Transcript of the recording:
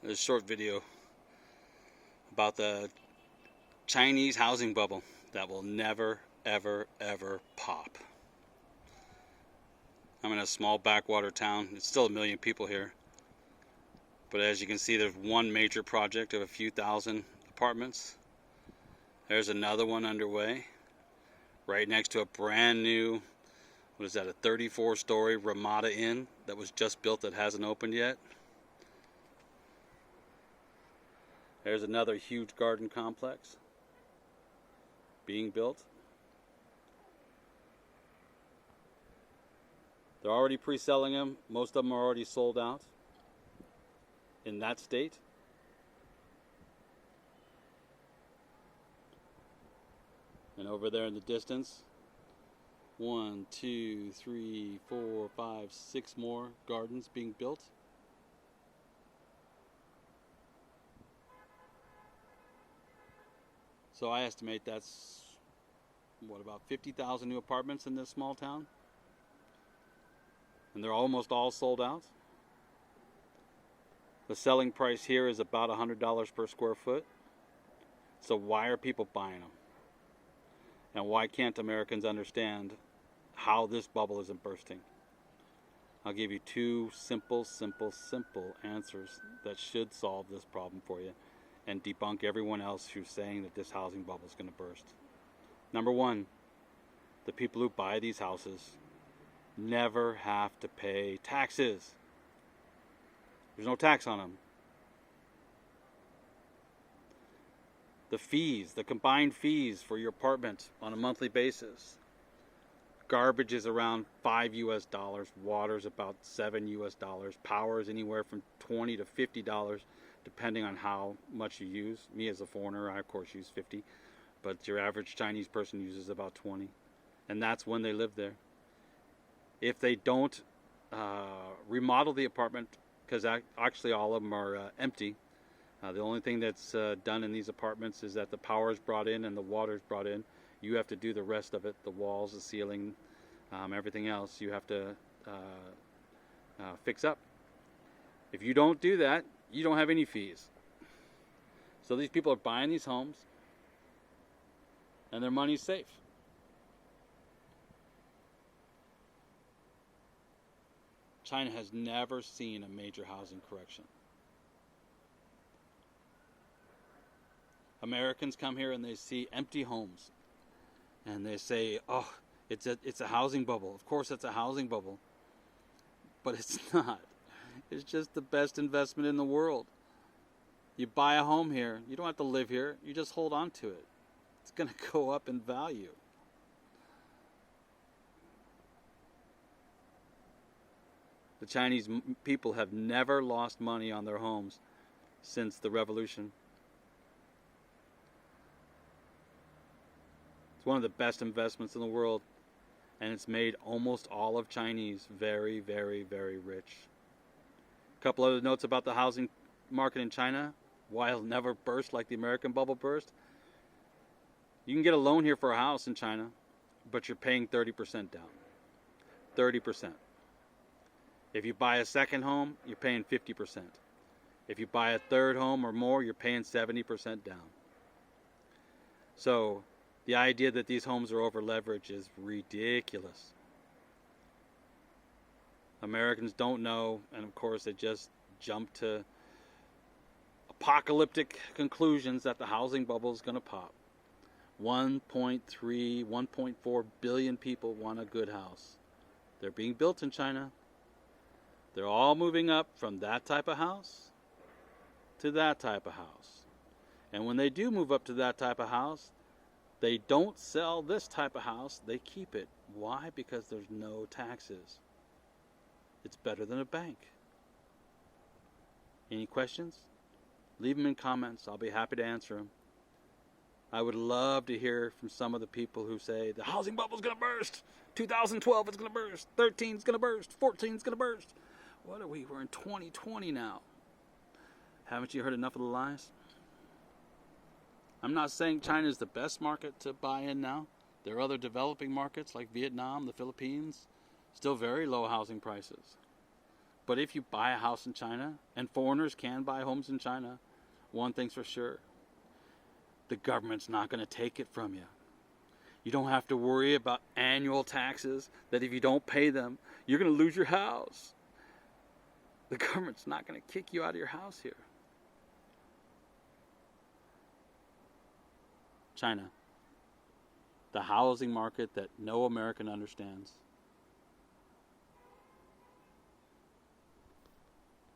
This short video about the Chinese housing bubble that will never, ever, ever pop. I'm in a small backwater town. It's still 1 million people here. But as you can see, there's one major project of a few thousand apartments. There's another one underway right next to a brand new, what is that, a 34-story Ramada Inn that was just built that hasn't opened yet. There's another huge garden complex being built. They're already pre-selling them. Most of them are already sold out in that state. And over there in the distance, 1, 2, 3, 4, 5, 6 more gardens being built. So I estimate that's, what, about 50,000 new apartments in this small town? And they're almost all sold out. The selling price here is about $100 per square foot. So why are people buying them? And why can't Americans understand how this bubble isn't bursting? I'll give you two simple answers that should solve this problem for you and debunk everyone else who's saying that this housing bubble is going to burst. Number one, the people who buy these houses never have to pay taxes. There's no tax on them. The fees, the combined fees for your apartment on a monthly basis. Garbage is around $5 US, water's about $7 US, power is anywhere from $20 to $50 depending on how much you use. Me as a foreigner, I of course use 50, but your average Chinese person uses about 20, and that's when they live there. If they don't remodel the apartment, because actually all of them are empty, the only thing that's done in these apartments is that the power is brought in and the water is brought in. You have to do the rest of it, the walls, the ceiling, everything else you have to fix up. If you don't do that, you don't have any fees. So these people are buying these homes and their money's safe. China has never seen a major housing correction. Americans come here and they see empty homes and they say, oh, it's a housing bubble. Of course it's a housing bubble, but it's not. It's just the best investment in the world. You buy a home here, you don't have to live here, you just hold on to it. It's going to go up in value. The Chinese people have never lost money on their homes since the revolution. It's one of the best investments in the world, and it's made almost all of Chinese very, very, very rich. A couple other notes about the housing market in China, why it'll never burst like the American bubble burst. You can get a loan here for a house in China, but you're paying 30% down. 30%. If you buy a second home, you're paying 50%. If you buy a third home or more, you're paying 70% down. So the idea that these homes are over leveraged is ridiculous. Americans don't know, and of course they just jump to apocalyptic conclusions that the housing bubble is going to pop. 1.3, 1.4 billion people want a good house. They're being built in China. They're all moving up from that type of house to that type of house. And when they do move up to that type of house, they don't sell this type of house, they keep it. Why? Because there's no taxes. It's better than a bank. Any questions? Leave them in comments. I'll be happy to answer them. I would love to hear from some of the people who say the housing bubble's going to burst. 2012 is going to burst. 13 is going to burst. 14 is going to burst. What are we? We're in 2020 now. Haven't you heard enough of the lies? I'm not saying China is the best market to buy in now. There are other developing markets like Vietnam, the Philippines, still very low housing prices. But if you buy a house in China, and foreigners can buy homes in China, one thing's for sure: the government's not going to take it from you. You don't have to worry about annual taxes that if you don't pay them, you're going to lose your house. The government's not going to kick you out of your house here. China, the housing market that no American understands.